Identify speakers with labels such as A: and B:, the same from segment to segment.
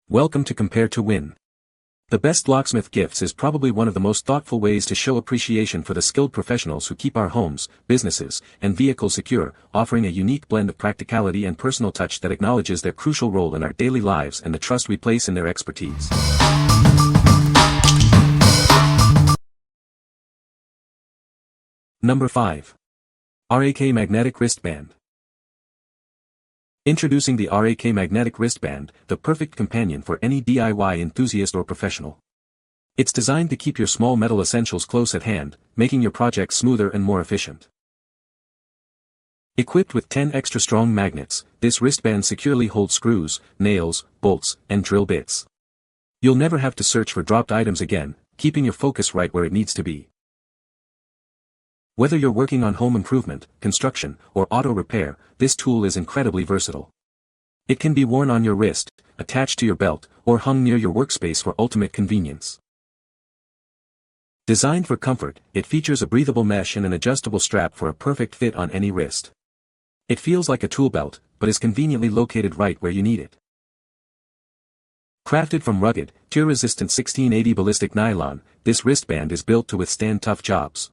A: Welcome to Compare to Win. The best Locksmith Gifts is probably one of the most thoughtful ways to show appreciation for the skilled professionals who keep our homes, businesses, and vehicles secure, offering a unique blend of practicality and personal touch that acknowledges their crucial role in our daily lives and the trust we place in their expertise. Number 5. RAK Magnetic Wristband. Introducing the RAK Magnetic Wristband, the perfect companion for any DIY enthusiast or professional. It's designed to keep your small metal essentials close at hand, making your projects smoother and more efficient. Equipped with 10 extra strong magnets, this wristband securely holds screws, nails, bolts, and drill bits. You'll never have to search for dropped items again, keeping your focus right where it needs to be. Whether you're working on home improvement, construction, or auto repair, this tool is incredibly versatile. It can be worn on your wrist, attached to your belt, or hung near your workspace for ultimate convenience. Designed for comfort, it features a breathable mesh and an adjustable strap for a perfect fit on any wrist. It feels like a tool belt, but is conveniently located right where you need it. Crafted from rugged, tear-resistant 1680 ballistic nylon, this wristband is built to withstand tough jobs.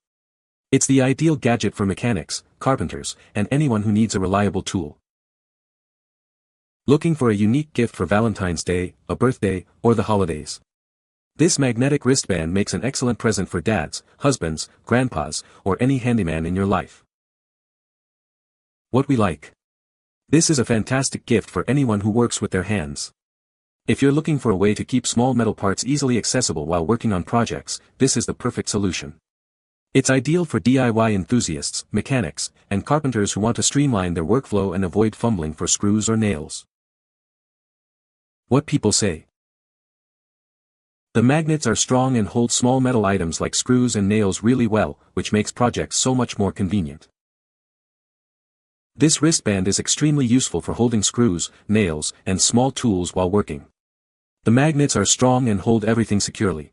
A: It's the ideal gadget for mechanics, carpenters, and anyone who needs a reliable tool. Looking for a unique gift for Valentine's Day, a birthday, or the holidays? This magnetic wristband makes an excellent present for dads, husbands, grandpas, or any handyman in your life. What we like. This is a fantastic gift for anyone who works with their hands. If you're looking for a way to keep small metal parts easily accessible while working on projects, this is the perfect solution. It's ideal for DIY enthusiasts, mechanics, and carpenters who want to streamline their workflow and avoid fumbling for screws or nails. What people say. The magnets are strong and hold small metal items like screws and nails really well, which makes projects so much more convenient. This wristband is extremely useful for holding screws, nails, and small tools while working. The magnets are strong and hold everything securely.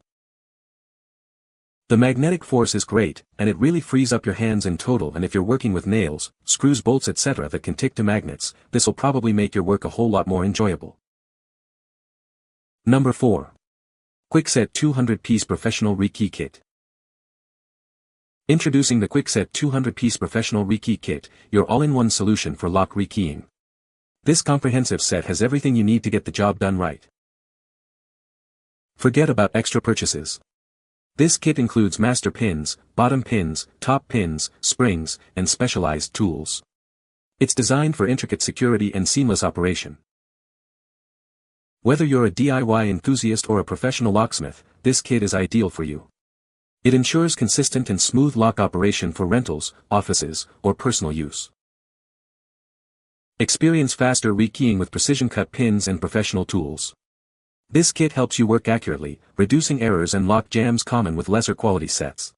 A: The magnetic force is great, and it really frees up your hands in total, and if you're working with nails, screws, bolts, etc. that can tick to magnets, this'll probably make your work a whole lot more enjoyable. Number 4. Kwikset 200-piece Professional Rekey Kit. Introducing the Kwikset 200-piece Professional Rekey Kit, your all-in-one solution for lock rekeying. This comprehensive set has everything you need to get the job done right. Forget about extra purchases. This kit includes master pins, bottom pins, top pins, springs, and specialized tools. It's designed for intricate security and seamless operation. Whether you're a DIY enthusiast or a professional locksmith, this kit is ideal for you. It ensures consistent and smooth lock operation for rentals, offices, or personal use. Experience faster rekeying with precision-cut pins and professional tools. This kit helps you work accurately, reducing errors and lock jams common with lesser quality sets.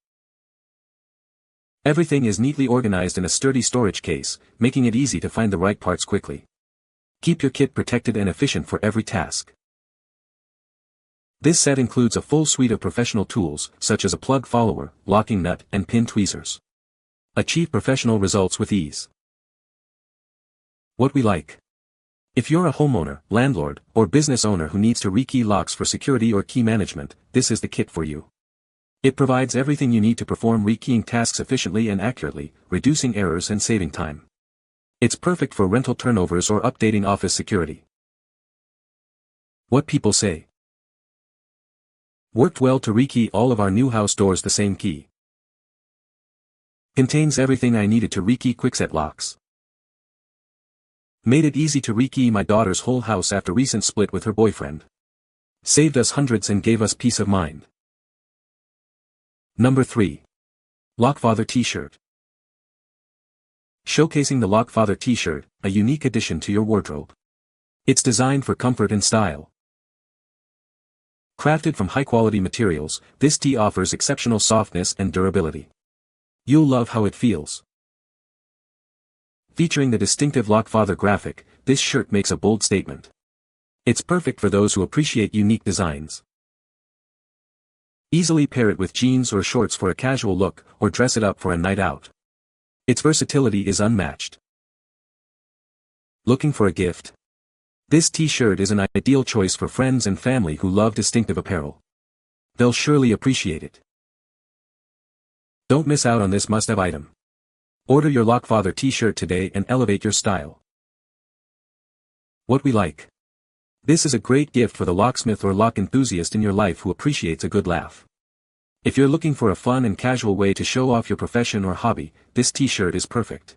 A: Everything is neatly organized in a sturdy storage case, making it easy to find the right parts quickly. Keep your kit protected and efficient for every task. This set includes a full suite of professional tools, such as a plug follower, locking nut, and pin tweezers. Achieve professional results with ease. What we like. If you're a homeowner, landlord, or business owner who needs to rekey locks for security or key management, this is the kit for you. It provides everything you need to perform rekeying tasks efficiently and accurately, reducing errors and saving time. It's perfect for rental turnovers or updating office security. What people say. Worked well to rekey all of our new house doors the same key. Contains everything I needed to rekey Kwikset locks. Made it easy to rekey my daughter's whole house after recent split with her boyfriend. Saved us hundreds and gave us peace of mind. Number 3. Lockfather T-Shirt. Showcasing the Lockfather T-Shirt, a unique addition to your wardrobe. It's designed for comfort and style. Crafted from high-quality materials, this tee offers exceptional softness and durability. You'll love how it feels. Featuring the distinctive Lockfather graphic, this shirt makes a bold statement. It's perfect for those who appreciate unique designs. Easily pair it with jeans or shorts for a casual look, or dress it up for a night out. Its versatility is unmatched. Looking for a gift? This T-shirt is an ideal choice for friends and family who love distinctive apparel. They'll surely appreciate it. Don't miss out on this must-have item. Order your Lockfather T-shirt today and elevate your style. What we like. This is a great gift for the locksmith or lock enthusiast in your life who appreciates a good laugh. If you're looking for a fun and casual way to show off your profession or hobby, this T-shirt is perfect.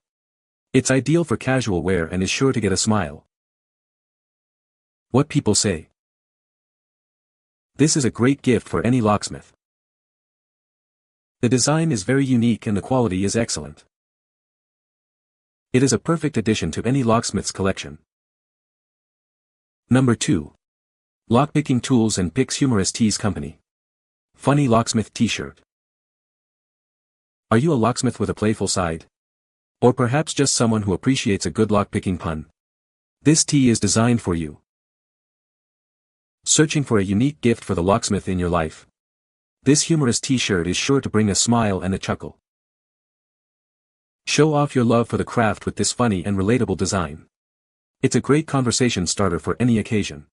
A: It's ideal for casual wear and is sure to get a smile. What people say. This is a great gift for any locksmith. The design is very unique and the quality is excellent. It is a perfect addition to any locksmith's collection. Number 2. Lockpicking Tools and Picks Humorous Tees Company. Funny Locksmith T-shirt. Are you a locksmith with a playful side? Or perhaps just someone who appreciates a good lockpicking pun? This tee is designed for you. Searching for a unique gift for the locksmith in your life? This humorous T-shirt is sure to bring a smile and a chuckle. Show off your love for the craft with this funny and relatable design. It's a great conversation starter for any occasion.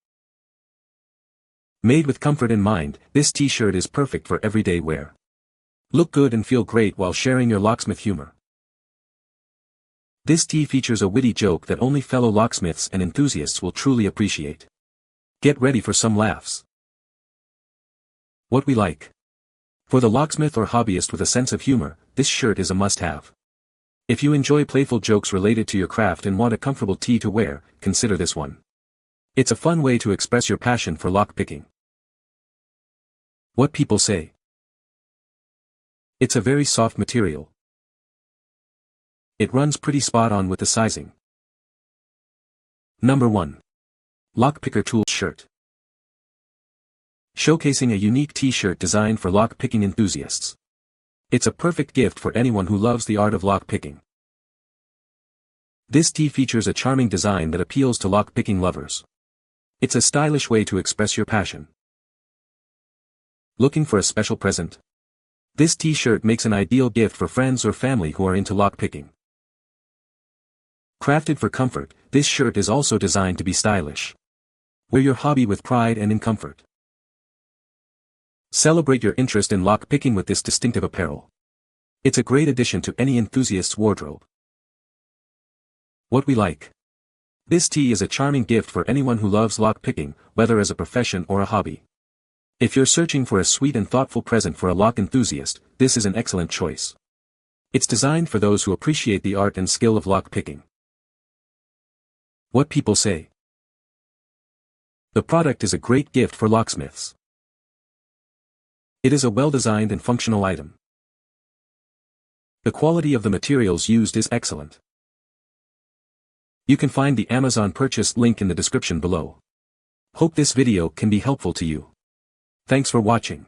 A: Made with comfort in mind, this T-shirt is perfect for everyday wear. Look good and feel great while sharing your locksmith humor. This tee features a witty joke that only fellow locksmiths and enthusiasts will truly appreciate. Get ready for some laughs. What we like. For the locksmith or hobbyist with a sense of humor, this shirt is a must-have. If you enjoy playful jokes related to your craft and want a comfortable tee to wear, consider this one. It's a fun way to express your passion for lockpicking. What people say. It's a very soft material. It runs pretty spot on with the sizing. Number 1. Lockpicker Tool Shirt. Showcasing a unique T-shirt designed for lockpicking enthusiasts. It's a perfect gift for anyone who loves the art of lockpicking. This tee features a charming design that appeals to lockpicking lovers. It's a stylish way to express your passion. Looking for a special present? This T-shirt makes an ideal gift for friends or family who are into lockpicking. Crafted for comfort, this shirt is also designed to be stylish. Wear your hobby with pride and in comfort. Celebrate your interest in lockpicking with this distinctive apparel. It's a great addition to any enthusiast's wardrobe. What we like. This tee is a charming gift for anyone who loves lockpicking, whether as a profession or a hobby. If you're searching for a sweet and thoughtful present for a lock enthusiast, this is an excellent choice. It's designed for those who appreciate the art and skill of lockpicking. What people say. The product is a great gift for locksmiths. It is a well-designed and functional item. The quality of the materials used is excellent. You can find the Amazon purchase link in the description below. Hope this video can be helpful to you. Thanks for watching.